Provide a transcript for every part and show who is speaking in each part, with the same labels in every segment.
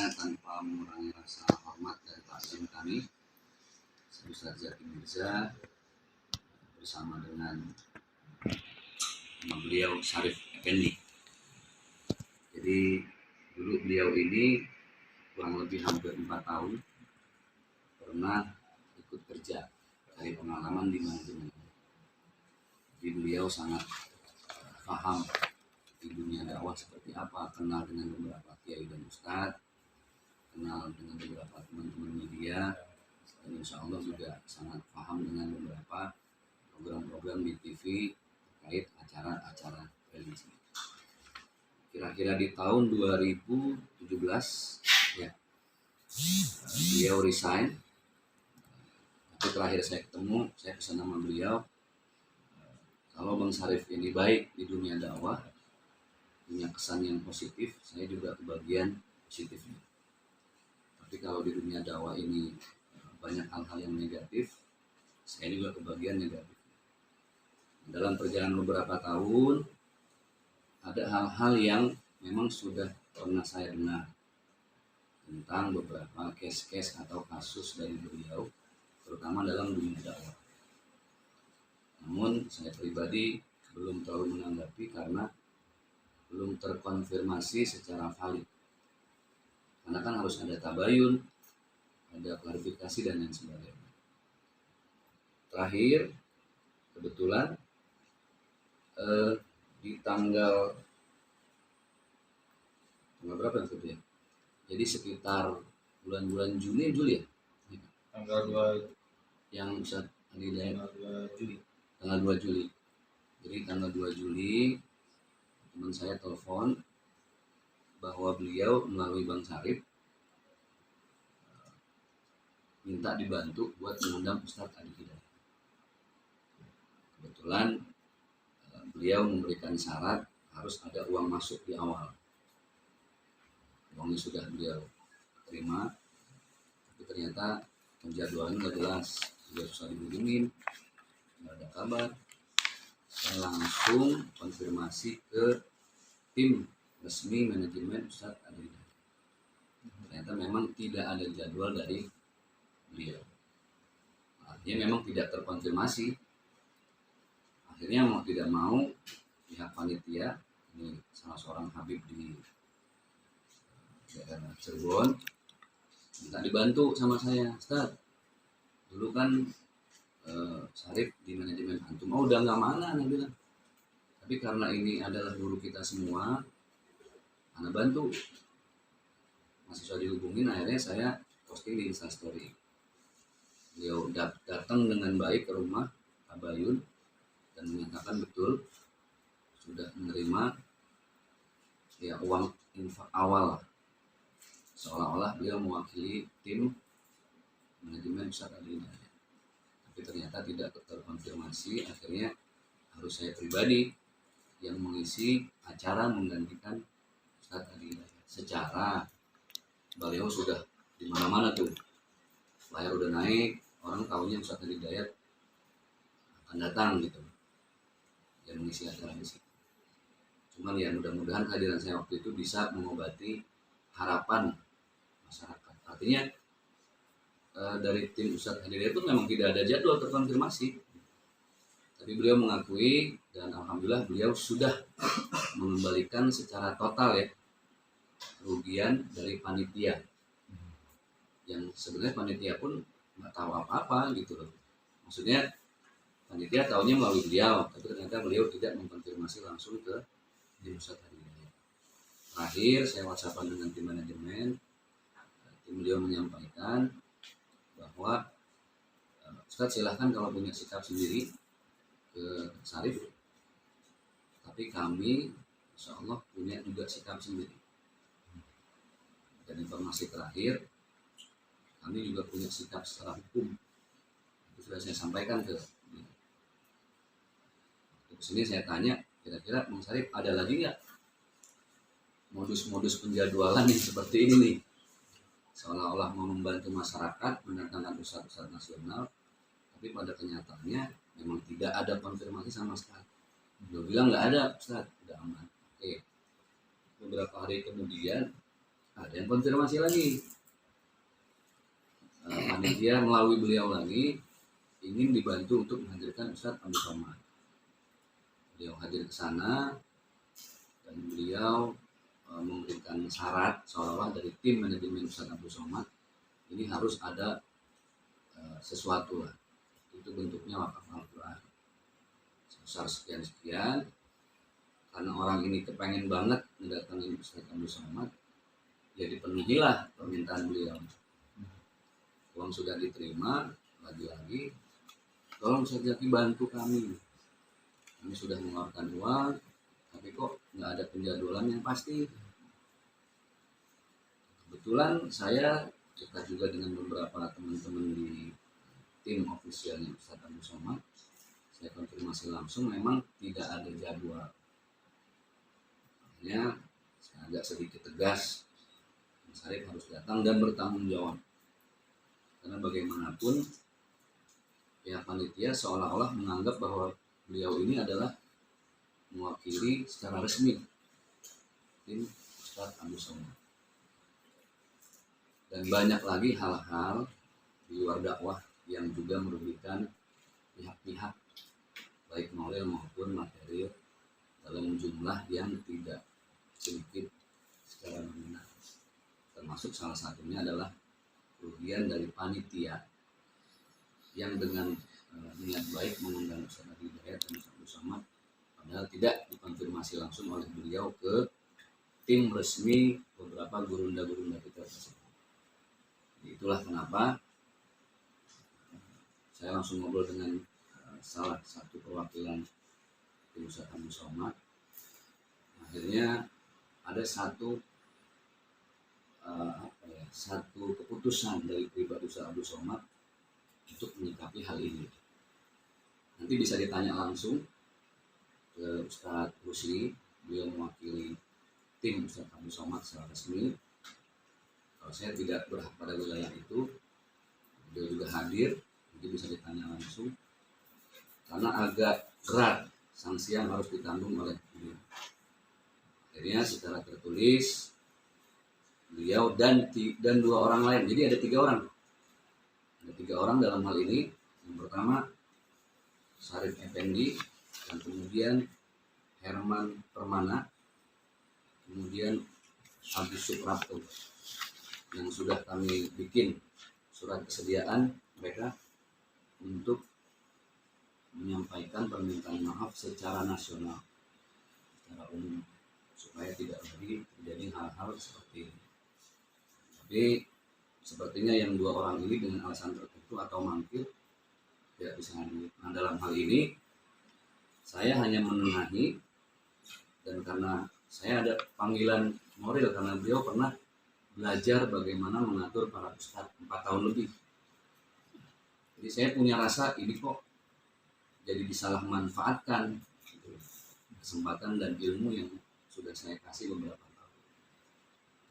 Speaker 1: tentunya tanpa mengurangi rasa hormat dan takzim kami, Ustaz Zaki Mirza bersama dengan beliau Syarif Effendi. Jadi dulu beliau ini kurang lebih hampir 4 tahun pernah ikut kerja dari pengalaman di manajemen. Jadi beliau sangat paham di dunia dakwah seperti apa, kenal dengan beberapa kiai dan ustadz, kenal dengan beberapa teman-teman media, dan insya Allah juga sangat paham dengan beberapa program-program di TV terkait acara-acara religi. Kira-kira di tahun 2017 ya, beliau resign. Tapi terakhir saya ketemu, saya pesan nama beliau, kalau Bang Syarif ini baik di dunia dakwah, punya kesan yang positif, saya juga kebagian positifnya. Tapi kalau di dunia dakwah ini banyak hal-hal yang negatif, saya juga kebagian negatif. Dalam perjalanan beberapa tahun, ada hal-hal yang memang sudah pernah saya dengar tentang beberapa case-case atau kasus dari beliau, terutama dalam dunia dakwah. Namun saya pribadi belum terlalu menanggapi karena belum terkonfirmasi secara valid. Karena kan harus ada tabayun, ada klarifikasi dan lain sebagainya. Terakhir, kebetulan di tanggal berapa itu ya? Jadi sekitar bulan-bulan Juli ya?
Speaker 2: Tanggal 2
Speaker 1: yang Ustaz
Speaker 2: tanggal 2 Juli.
Speaker 1: Tanggal 2 Juli. Jadi tanggal 2 Juli teman saya telepon bahwa beliau melalui Bang Syarif minta dibantu buat mengundang Ustadz Adi Hidayat. Kebetulan beliau memberikan syarat harus ada uang masuk di awal. Uangnya sudah beliau terima, tapi ternyata penjadwalannya nggak jelas, dia susah dihubungin, nggak ada kabar. Saya langsung konfirmasi ke tim resmi manajemen Ustadz Adi Hidayat. Ternyata memang tidak ada jadwal dari beliau. Artinya memang tidak terkonfirmasi. Akhirnya mau tidak mau pihak panitia, ini salah seorang habib di daerah Cirebon, minta dibantu sama saya. Ustaz, dulu kan Syarif di manajemen antum, udah nggak mana, nih bilang. Tapi karena ini adalah guru kita semua, Anda bantu. Masih susah dihubungin, akhirnya saya posting di Instastory. Beliau datang dengan baik ke rumah tabayun dan menyatakan betul sudah menerima ya uang infak awal, seolah-olah beliau mewakili tim manajemen Ustadz Adi Hidayat. Tapi ternyata tidak terkonfirmasi. Akhirnya harus saya pribadi yang mengisi acara menggantikan Ustadz Adi Hidayat. Secara beliau sudah di mana-mana tuh, layar udah naik, orang tahunya Ustadz Adi Hidayat akan datang gitu, yang mengisi acara di situ. Cuman ya mudah-mudahan kehadiran saya waktu itu bisa mengobati harapan masyarakat. Artinya dari tim Ustadz Adi Hidayat itu memang tidak ada jadwal terkonfirmasi. Tapi beliau mengakui dan alhamdulillah beliau sudah mengembalikan secara total ya kerugian dari panitia. Yang sebenarnya panitia pun nggak tahu apa-apa gitu loh. Maksudnya panitia tahunya melalui beliau, tapi ternyata beliau tidak mengkonfirmasi langsung ke tim Ustadz Adi Hidayat. Terakhir saya WhatsAppan dengan tim manajemen, tim beliau menyampaikan bahwa Ustadz silahkan kalau punya sikap sendiri ke Syarif, tapi kami insya Allah punya juga sikap sendiri. Dan informasi terakhir, kami juga punya sikap secara hukum. Itu sudah saya sampaikan ke sini. Saya tanya, kira-kira Bang Syarif ada lagi nggak modus-modus penjadwalan yang seperti ini nih, seolah-olah mau membantu masyarakat mendatangkan ustadz-ustadz nasional, tapi pada kenyataannya memang tidak ada konfirmasi sama sekali. Dia bilang nggak ada, Ustadz, udah aman. Oke. Beberapa hari kemudian Ada yang konfirmasi lagi, panitia melalui beliau lagi ingin dibantu untuk menghadirkan Ustadz Abdul Somad. Beliau hadir ke sana dan beliau memberikan syarat seolah-olah dari tim manajemen Ustadz Abdul Somad ini harus ada sesuatu lah. Itu bentuknya wakaf Al-Quran sebesar sekian-sekian. Karena orang ini kepengen banget mendatangi Ustadz Abdul Somad, ya dipenuhilah permintaan beliau. Uang sudah diterima, lagi-lagi tolong Ustadz Zaki bantu kami. Kami sudah mengeluarkan uang, tapi kok nggak ada penjadwalan yang pasti. Kebetulan saya dekat juga dengan beberapa teman-teman di tim ofisialnya Ustadz Abdul Somad. Saya konfirmasi langsung, memang tidak ada jadwal. Makanya saya agak sedikit tegas, Mas Arif harus datang dan bertanggung jawab. Karena bagaimanapun pihak panitia seolah-olah menganggap bahwa beliau ini adalah mewakili secara resmi tim Ustadz Abdul Somad. Dan banyak lagi hal-hal di luar dakwah yang juga merugikan pihak-pihak baik moral maupun material dalam jumlah yang tidak sedikit secara nominal. Termasuk salah satunya adalah kerugian dari panitia yang dengan niat baik mengundang Ustadz Hidayat dan Ustadz Abdul Somad, padahal tidak dikonfirmasi langsung oleh beliau ke tim resmi beberapa gurunda-gurunda kita tersebut. Itulah kenapa saya langsung ngobrol dengan salah satu perwakilan tim Ustadz Abdul Somad. Akhirnya ada satu keputusan dari pribadi Ustadz Abdul Somad untuk menyikapi hal ini. Nanti bisa ditanya langsung ke Ustadz Rusli, beliau mewakili tim Ustadz Abdul Somad secara resmi. Kalau saya tidak berhak pada wilayah itu, beliau juga hadir, nanti bisa ditanya langsung. Karena agak berat sanksi yang harus ditanggung oleh beliau. Akhirnya secara tertulis beliau dan 2 orang lain, jadi ada 3 orang. Ada 3 orang dalam hal ini. Yang pertama Syarif Effendi, dan kemudian Herman Permana, kemudian Agus Suprapto, yang sudah kami bikin surat kesediaan mereka untuk menyampaikan permintaan maaf secara nasional, secara umum, supaya tidak lagi terjadi hal-hal seperti ini. Tapi sepertinya yang 2 orang ini dengan alasan tertentu atau mangkir tidak bisa hadir. Nah, dalam hal ini saya hanya menengahi, dan karena saya ada panggilan moral karena beliau pernah belajar bagaimana mengatur para ustadz 4 tahun lebih. Jadi saya punya rasa ini kok jadi disalah manfaatkan gitu, kesempatan dan ilmu yang sudah saya kasih beberapa tahun.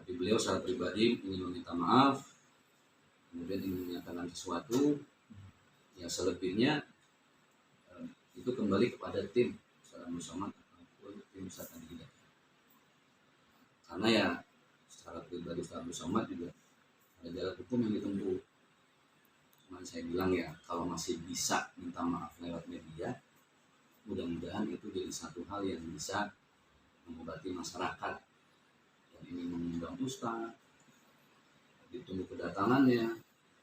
Speaker 1: Tapi beliau secara pribadi ingin meminta maaf, kemudian ingin menyatakan sesuatu. Ya selebihnya itu kembali kepada tim Ustadz Abdul Somad ataupun tim Ustadz Hidayat. Karena ya secara pribadi Ustadz Abdul Somad juga ada jalan hukum yang ditempuh. Cuman saya bilang ya, kalau masih bisa minta maaf lewat media, mudah-mudahan itu jadi satu hal yang bisa mengobati masyarakat yang ingin mengundang ustadz, ditunggu kedatangannya,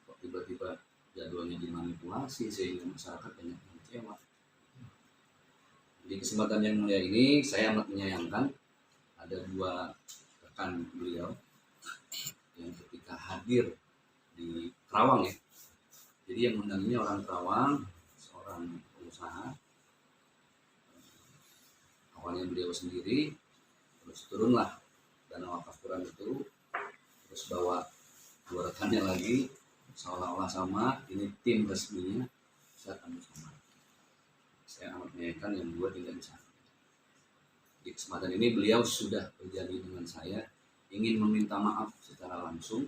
Speaker 1: kok tiba-tiba jadwalnya dimanipulasi sehingga masyarakat banyak yang kecewa. Di kesempatan yang mulia ini saya amat menyayangkan ada 2 rekan beliau yang ketika hadir di Kerawang ya. Jadi yang undangnya orang Kerawang, seorang pengusaha. Awalnya beliau sendiri, terus turunlah dana wakaf Quran itu, terus bawa 2 rekannya lagi, seolah-olah sama, ini tim resminya Ustadz Abdul Somad. Saya amat menyayangkan yang 2 tidak bisa. Di kesempatan ini beliau sudah berjanji dengan saya ingin meminta maaf secara langsung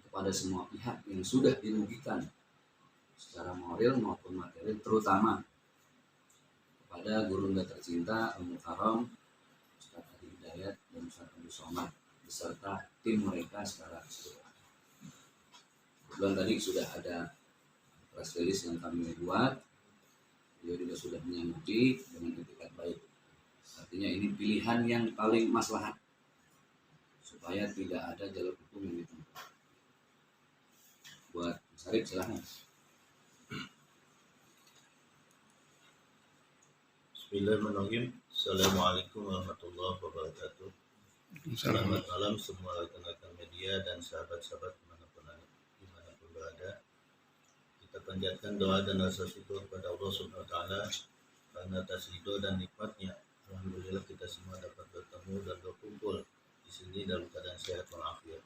Speaker 1: kepada semua pihak yang sudah dirugikan secara moral maupun material, terutama kepada gurunda tercinta Al-Mukarram Ustadz Hidayat dan Ustadz Abdul Somad. beserta tim mereka secara keseluruhan. Kebetulan tadi sudah ada press release yang kami buat, beliau juga sudah menyanggupi dengan etikat baik. Artinya ini pilihan yang paling maslahat supaya tidak ada jalur hukum yang ditempuh. Buat Mas Arif silahkan.
Speaker 2: Bismillahirrahmanirrahim. Assalamualaikum warahmatullahi wabarakatuh. Selamat malam semua rekan-rekan media dan sahabat-sahabat dimanapun berada. Kita panjatkan doa dan rasa syukur kepada Allah Subhanahu wa Ta'ala karena atas ridho dan nikmatnya. Alhamdulillah kita semua dapat bertemu dan berkumpul di sini dalam keadaan sehat walafiat.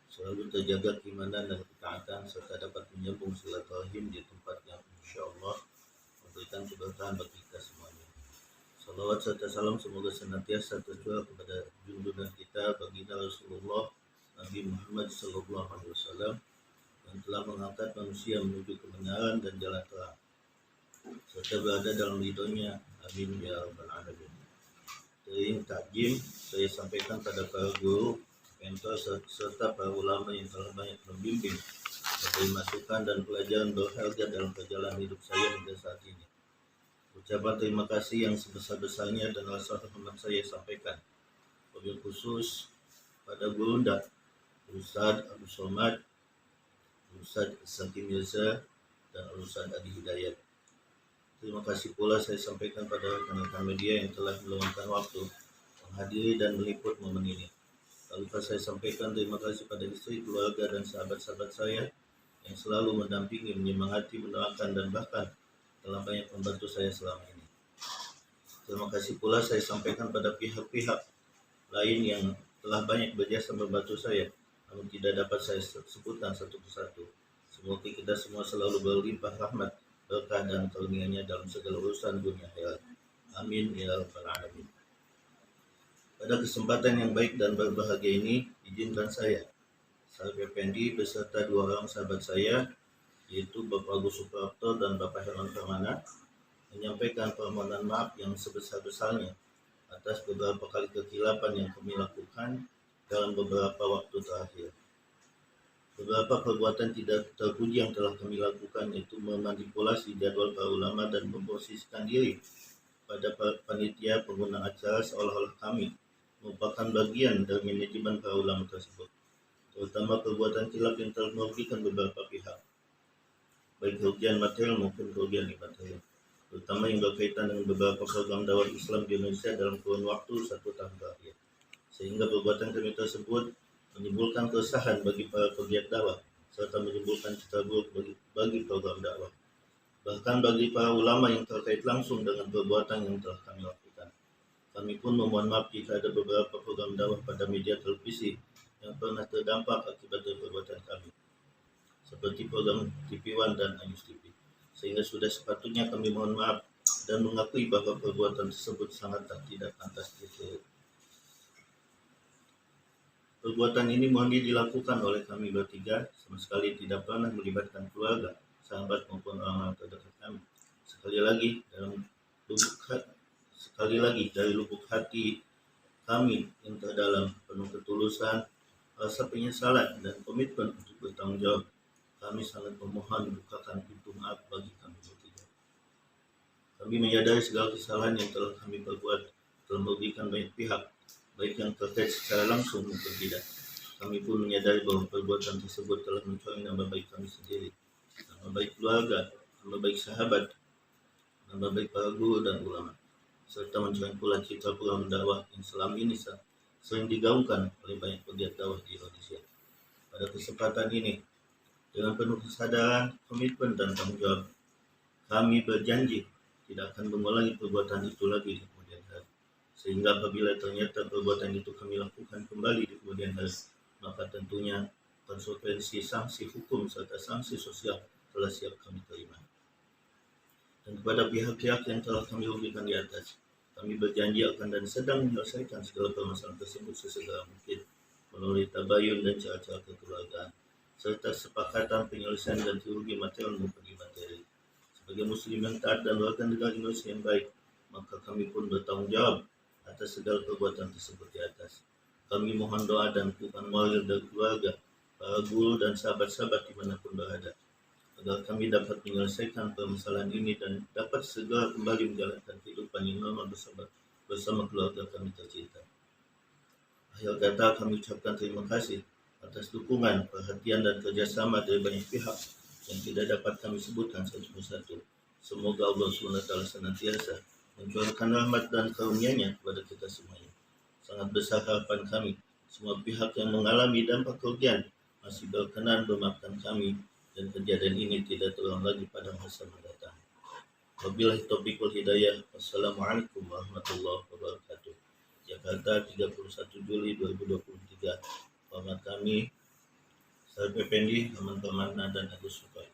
Speaker 2: Selalu terjaga keimanan dan ketaatan serta dapat menyambung silaturahim di tempat yang insyaallah memberikan keberkahan bagi kita semuanya. Salawat serta salam semoga senantiasa tercurah kepada junjungan kita baginda Rasulullah Nabi Muhammad sallallahu alaihi wasallam yang telah mengangkat manusia menuju kebenaran dan jalan terang serta berada dalam ridhonya. Amin ya rabbal alamin. Tering takjim saya sampaikan pada para guru, mentor serta para ulama yang telah banyak membimbing, memberi masukan dan pelajaran berharga dalam perjalanan hidup saya hingga saat ini. Ucapan terima kasih yang sebesar-besarnya dan rasa hormat saya sampaikan wabil khusus pada Gurunda Ustaz Abu Somad, Ustaz Saki Mirza dan Ustaz Adi Hidayat. Terima kasih pula saya sampaikan pada rekan-rekan media yang telah meluangkan waktu menghadiri dan meliput momen ini. Lalu saya sampaikan terima kasih pada istri, keluarga dan sahabat-sahabat saya yang selalu mendampingi, menyemangati, mendoakan dan bahkan telah banyak membantu saya selama ini. Terima kasih pula saya sampaikan pada pihak-pihak lain yang telah banyak berjasa membantu saya, namun tidak dapat saya sebutkan satu persatu. Semoga kita semua selalu berlimpah rahmat, berkah dan karunia-Nya dalam segala urusan dunia akhirat. Amin ya rabbal alamin. Pada kesempatan yang baik dan berbahagia ini, izinkan saya, Sarip Effendi beserta dua orang sahabat saya, yaitu Bapak Agus Suprapto dan Bapak Herman Permana, menyampaikan permohonan maaf yang sebesar-besarnya atas beberapa kali kekilapan yang kami lakukan dalam beberapa waktu terakhir. Beberapa perbuatan tidak terpuji yang telah kami lakukan, yaitu memanipulasi jadwal para ulama dan memposisikan diri pada panitia pengguna acara seolah-olah kami merupakan bagian dari manajemen para ulama tersebut, terutama perbuatan kilap yang telah merugikan beberapa pihak, baik kerugian material maupun kerugian imaterial, terutama yang berkaitan dengan beberapa program dakwah Islam di Indonesia dalam kurun waktu 1 tahun terakhir, sehingga perbuatan kami tersebut menimbulkan keresahan bagi para pegiat dakwah serta menimbulkan citra buruk bagi program dakwah, bahkan bagi para ulama yang terkait langsung dengan perbuatan yang telah kami lakukan. Kami pun memohon maaf jika ada beberapa program dakwah pada media televisi yang pernah terdampak akibat dari perbuatan kami, seperti program TV One dan Ayus TV, sehingga sudah sepatutnya kami mohon maaf dan mengakui bahwa perbuatan tersebut sangat tidak pantas ditiru. Perbuatan ini mohon dilakukan oleh kami bertiga, sama sekali tidak pernah melibatkan keluarga, sahabat maupun orang-orang terdekat kami. Sekali lagi dari lubuk hati kami yang terdalam, penuh ketulusan, rasa penyesalan dan komitmen untuk bertanggung jawab, kami sangat memohon bukakan pintu maaf bagi kami bertiga. Kami menyadari segala kesalahan yang telah kami perbuat telah merugikan banyak pihak, baik yang terkait secara langsung maupun tidak. Kami pun menyadari bahwa perbuatan tersebut telah mencoreng nama baik kami sendiri, nama baik keluarga, nama baik sahabat, nama baik para guru dan ulama, serta mencoreng pula citra program dakwah yang selama ini sering digaungkan oleh banyak pegiat dakwah di Indonesia. Pada kesempatan ini, dengan penuh kesadaran, komitmen dan tanggung jawab, kami berjanji tidak akan mengulangi perbuatan itu lagi di kemudian hari. Sehingga apabila ternyata perbuatan itu kami lakukan kembali di kemudian hari, maka tentunya konsekuensi sanksi hukum serta sanksi sosial telah siap kami terima. Dan kepada pihak-pihak yang telah kami rugikan di atas, kami berjanji akan dan sedang menyelesaikan segala permasalahan tersebut sesegera mungkin melalui tabayun dan cara-cara kekeluargaan, serta sepakatan penyelesaian dan kerugian material maupun imateri. Sebagai muslim yang taat dan warga negara Indonesia yang baik, maka kami pun bertanggung jawab atas segala perbuatan tersebut di atas. Kami mohon doa dan dukungan moral dan keluarga, para guru dan sahabat-sahabat dimanapun berada, agar kami dapat menyelesaikan permasalahan ini dan dapat segera kembali menjalankan kehidupan yang normal bersama keluarga kami tercinta. Akhir kata, kami ucapkan terima kasih atas dukungan, perhatian dan kerjasama dari banyak pihak yang tidak dapat kami sebutkan satu persatu. Semoga Allah SWT senantiasa mencurahkan rahmat dan karunia-Nya kepada kita semuanya. Sangat besar harapan kami, semua pihak yang mengalami dampak kerugian masih berkenan memaafkan kami dan kejadian ini tidak terulang lagi pada masa mendatang. Wabillahi taufiq wal hidayah. Wassalamualaikum warahmatullahi wabarakatuh. Jakarta, 31 Juli 2023. Selamat kami, Sarip Effendi, Aman Permana dan Agus Supaya.